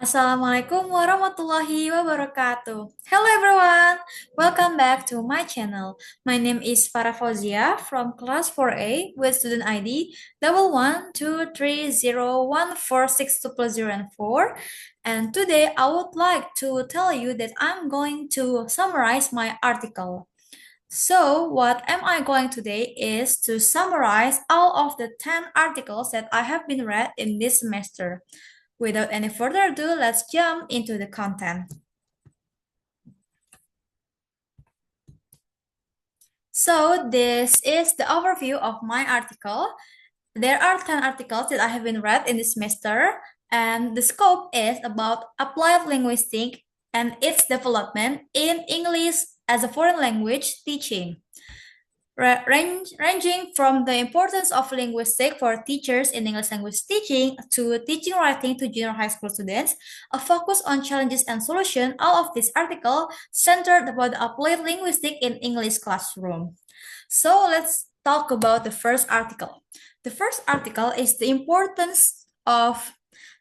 Assalamualaikum warahmatullahi wabarakatuh. Hello everyone, welcome back to my channel. My name is Farah Fauzia from class 4A with student ID 1123014620 and today I would like to tell you that I'm going to summarize my article. So, what am I going today is to summarize all of the 10 articles that I have been read in this semester. Without any further ado, let's jump into the content. So, this is the overview of my article. There are 10 articles that I have been read in this semester, and the scope is about applied linguistics and its development in English as a foreign language teaching. Ranging from the importance of linguistics for teachers in English language teaching to teaching writing to junior high school students, a focus on challenges and solutions. All of this article centered about the applied linguistics in English classroom. So let's talk about the first article. The first article is the importance of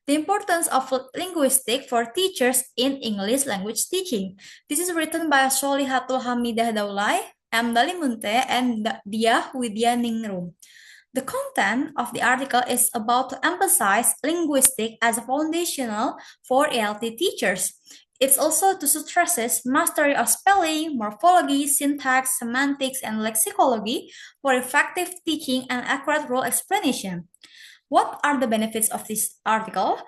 linguistics for teachers in English language teaching. This is written by Sholihatul Hamidah Daulay, M. Dalimunte, and Dia Widya Ningrum. The content of the article is about to emphasize linguistics as a foundational for ALT teachers. It's also to stresses mastery of spelling, morphology, syntax, semantics, and lexicology for effective teaching and accurate rule explanation. What are the benefits of this article?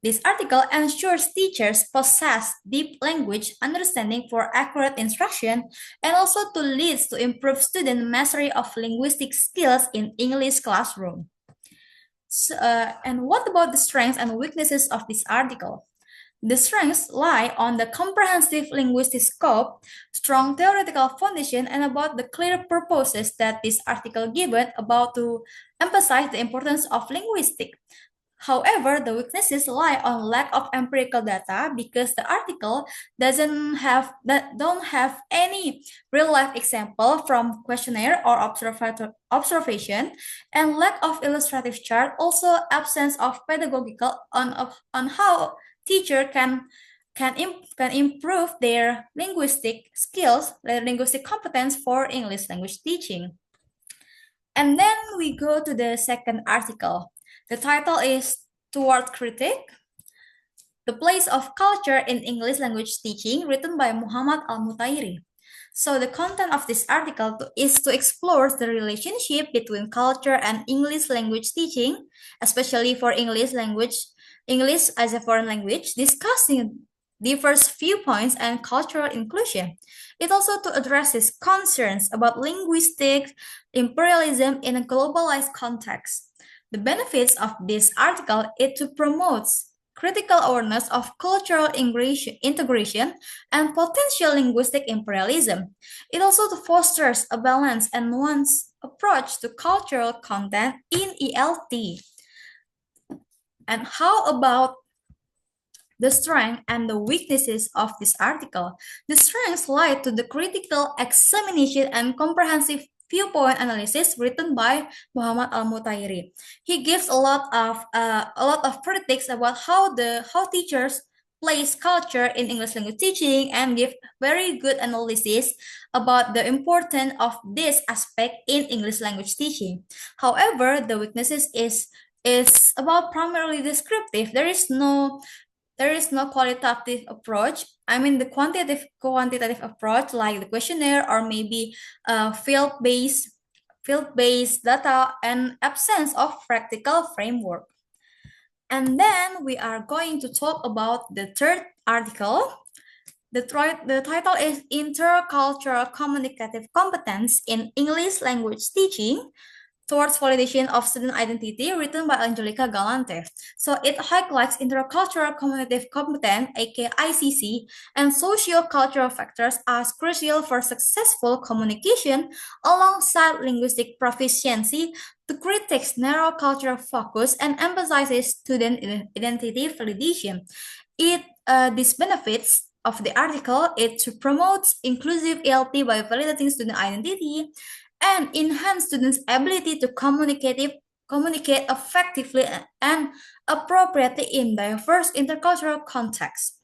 This article ensures teachers possess deep language understanding for accurate instruction and also to leads to improve student mastery of linguistic skills in English classroom. And what about the strengths and weaknesses of this article? The strengths lie on the comprehensive linguistic scope, strong theoretical foundation, and about the clear purposes that this article given about to emphasize the importance of linguistics. However, the weaknesses lie on lack of empirical data because the article don't have any real life example from questionnaire or observation, and lack of illustrative chart, also absence of pedagogical on how teacher can improve their linguistic skills, their linguistic competence for English language teaching. And then we go to the second article. The title is Toward Critique, The Place of Culture in English Language Teaching, written by Muhammad Al-Mutairi. So the content of this article is to explore the relationship between culture and English language teaching, especially for English as a foreign language, discussing diverse viewpoints and cultural inclusion. It also to addresses concerns about linguistic imperialism in a globalized context. The benefits of this article is to promote critical awareness of cultural integration and potential linguistic imperialism. It also fosters a balanced and nuanced approach to cultural content in ELT. And how about the strength and the weaknesses of this article? The strengths lie to the critical examination and comprehensive viewpoint analysis written by Muhammad Al-Mutairi. He gives a lot of critiques about how teachers place culture in English language teaching and give very good analysis about the importance of this aspect in English language teaching. However, the weaknesses is about primarily descriptive. There is no qualitative approach. I mean the quantitative approach like the questionnaire or maybe field based data and absence of practical framework. And then we are going to talk about the third article. The title is Intercultural Communicative Competence in English Language Teaching Towards Validation of Student Identity, written by Angelica Galante. So it highlights intercultural communicative competence, aka ICC, and socio-cultural factors as crucial for successful communication alongside linguistic proficiency to critiques narrow cultural focus and emphasizes student identity validation. These benefits of the article it promotes inclusive ELT by validating student identity and enhance students' ability to communicate effectively and appropriately in diverse intercultural contexts.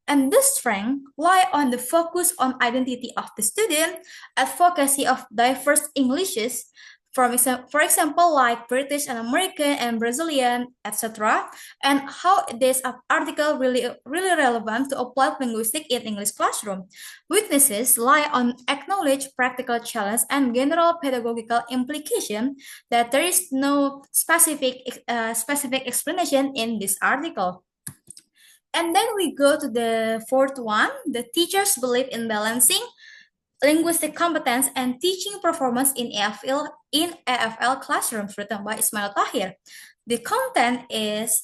And this strength lie on the focus on identity of the student, advocacy of diverse Englishes, for example, like British and American and Brazilian, etc., and how this article really relevant to applied linguistics in English classroom. Weaknesses lie on acknowledge practical challenge and general pedagogical implication that there is no specific explanation in this article. And then we go to the fourth one. The teachers believe in balancing linguistic competence and teaching performance in AFL classrooms, written by Ismail Tahir. The content is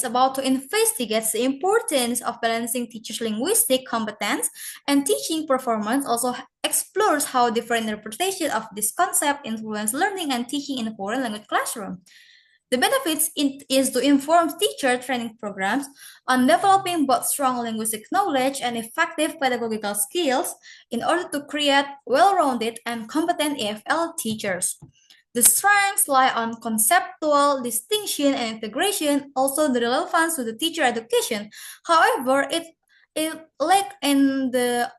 about to investigate the importance of balancing teachers' linguistic competence and teaching performance. Also explores how different interpretation of this concept influence learning and teaching in a foreign language classroom. The benefits is to inform teacher training programs on developing both strong linguistic knowledge and effective pedagogical skills in order to create well-rounded and competent AFL teachers. The strengths lie on conceptual distinction and integration, also the relevance to the teacher education. However, it lack in the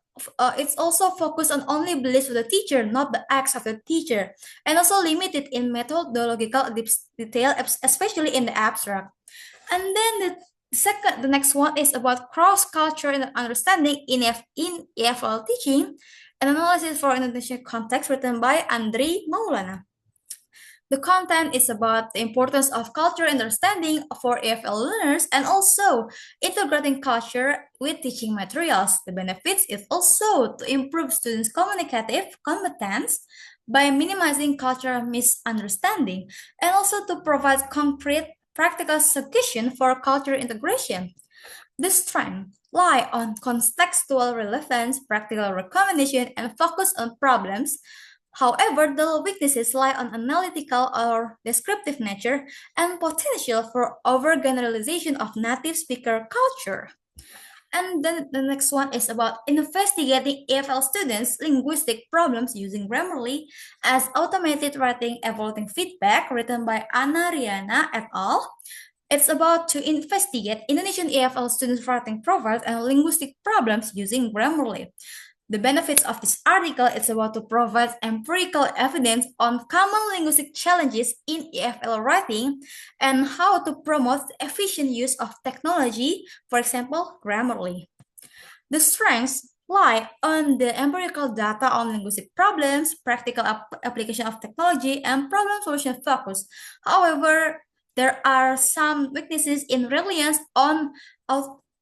it's also focused on only beliefs of the teacher, not the acts of the teacher, and also limited in methodological detail, especially in the abstract. And then the next one is about cross-cultural understanding in EFL teaching, an analysis for international context written by Andrei Maulana. The content is about the importance of cultural understanding for AFL learners and also integrating culture with teaching materials. The benefits is also to improve students' communicative competence by minimizing cultural misunderstanding and also to provide concrete practical suggestion for cultural integration. The strength lie on contextual relevance, practical recommendation, and focus on problems. However, the weaknesses lie on analytical or descriptive nature and potential for overgeneralization of native speaker culture. And then the next one is about investigating AFL students' linguistic problems using Grammarly as automated writing evaluating feedback written by Anna Riana et al. It's about to investigate Indonesian AFL students' writing profiles and linguistic problems using Grammarly. The benefits of this article is about to provide empirical evidence on common linguistic challenges in EFL writing and how to promote the efficient use of technology, for example, Grammarly. The strengths lie on the empirical data on linguistic problems, practical application of technology, and problem solution focus. However, there are some weaknesses in reliance on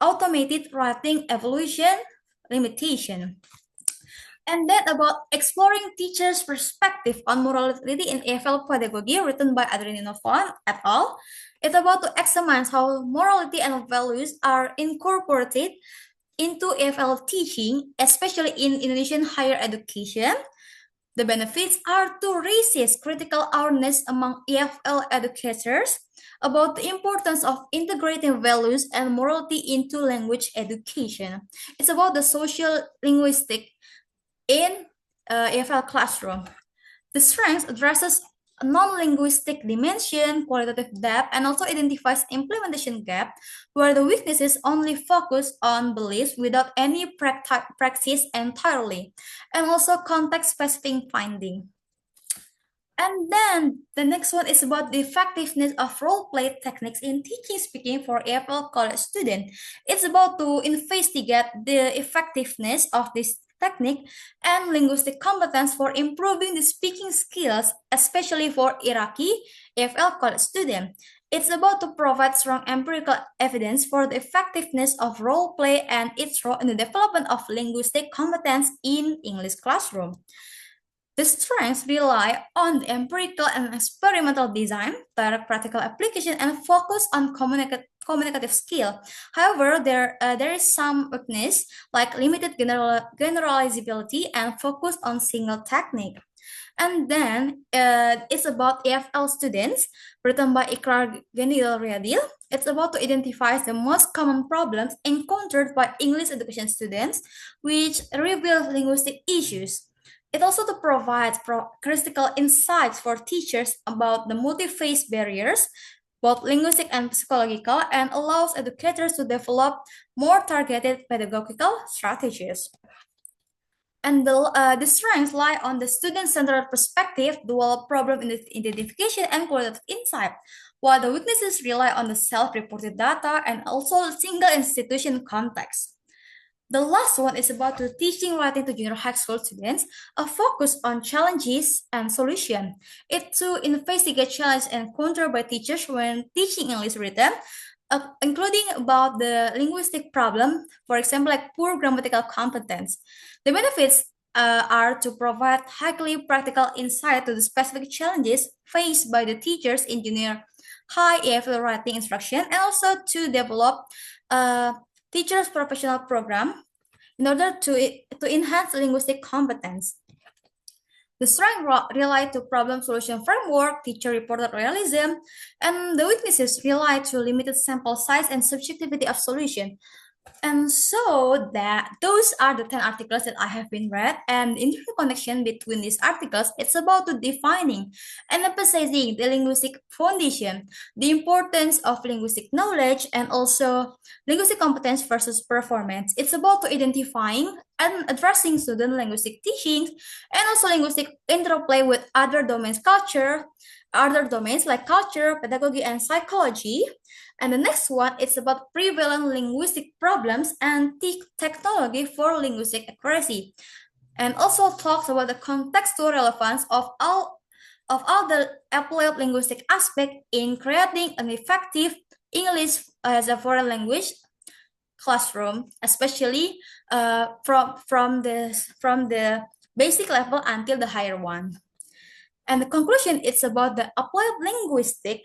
automated writing evaluation limitation. And then about exploring teachers' perspective on morality in AFL pedagogy, written by Adriano Novan et al. It's about to examine how morality and values are incorporated into AFL teaching, especially in Indonesian higher education. The benefits are to raise critical awareness among EFL educators about the importance of integrating values and morality into language education. It's about the social linguistic in EFL classroom. The strength addresses non-linguistic dimension, qualitative depth, and also identifies implementation gap, where the weaknesses only focus on beliefs without any practice entirely, and also context-specific finding. And then the next one is about the effectiveness of role play techniques in teaching speaking for EFL college students. It's about to investigate the effectiveness of this technique and linguistic competence for improving the speaking skills, especially for Iraqi EFL college students. It's about to provide strong empirical evidence for the effectiveness of role play and its role in the development of linguistic competence in English classroom. The strengths rely on the empirical and experimental design, direct practical application, and focus on communicative skill. However, there is some weakness like limited generalizability and focus on single technique. And then it's about EFL students, written by Ikrar Genil Riadil. It's about to identify the most common problems encountered by English education students, which reveal linguistic issues. It also provides critical insights for teachers about the multi-phase barriers, both linguistic and psychological, and allows educators to develop more targeted pedagogical strategies. And the strengths lie on the student-centered perspective, dual problem identification, and qualitative insight, while the weaknesses rely on the self-reported data and also single institution context. The last one is about the teaching writing to junior high school students, a focus on challenges and solution. It to investigate challenge and counter by teachers when teaching English written, including about the linguistic problem, for example, like poor grammatical competence. The benefits are to provide highly practical insight to the specific challenges faced by the teachers in junior high EFL writing instruction, and also to develop a teachers professional program in order to enhance linguistic competence. The strength rely to problem solution framework, teacher-reported realism, and the weaknesses rely to limited sample size and subjectivity of solution. And so that those are the 10 articles that I have been read, and in the connection between these articles, it's about to defining and emphasizing the linguistic foundation, the importance of linguistic knowledge, and also linguistic competence versus performance. It's about to identifying and addressing student linguistic teachings and also linguistic interplay with other domains like culture, pedagogy, and psychology. And the next one is about prevalent linguistic problems and technology for linguistic accuracy. And also talks about the contextual relevance of all the applied linguistic aspect in creating an effective English as a foreign language classroom, especially from the basic level until the higher one. And the conclusion is about the applied linguistic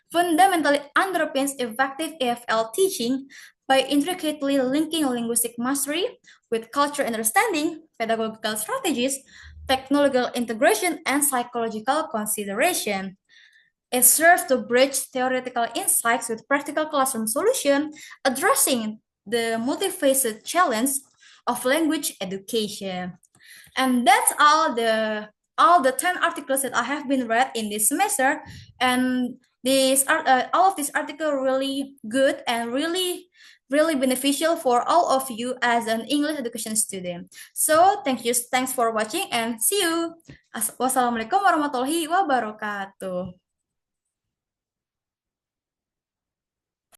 fundamentally underpins effective EFL teaching by intricately linking linguistic mastery with culture understanding, pedagogical strategies, technological integration, and psychological consideration. It serves to bridge theoretical insights with practical classroom solution, addressing the multifaceted challenge of language education. And that's all the 10 articles that I have been read in this semester. And all of these articles really good and really beneficial for all of you as an English education student. So thanks for watching and see you. Wassalamualaikum warahmatullahi wabarakatuh.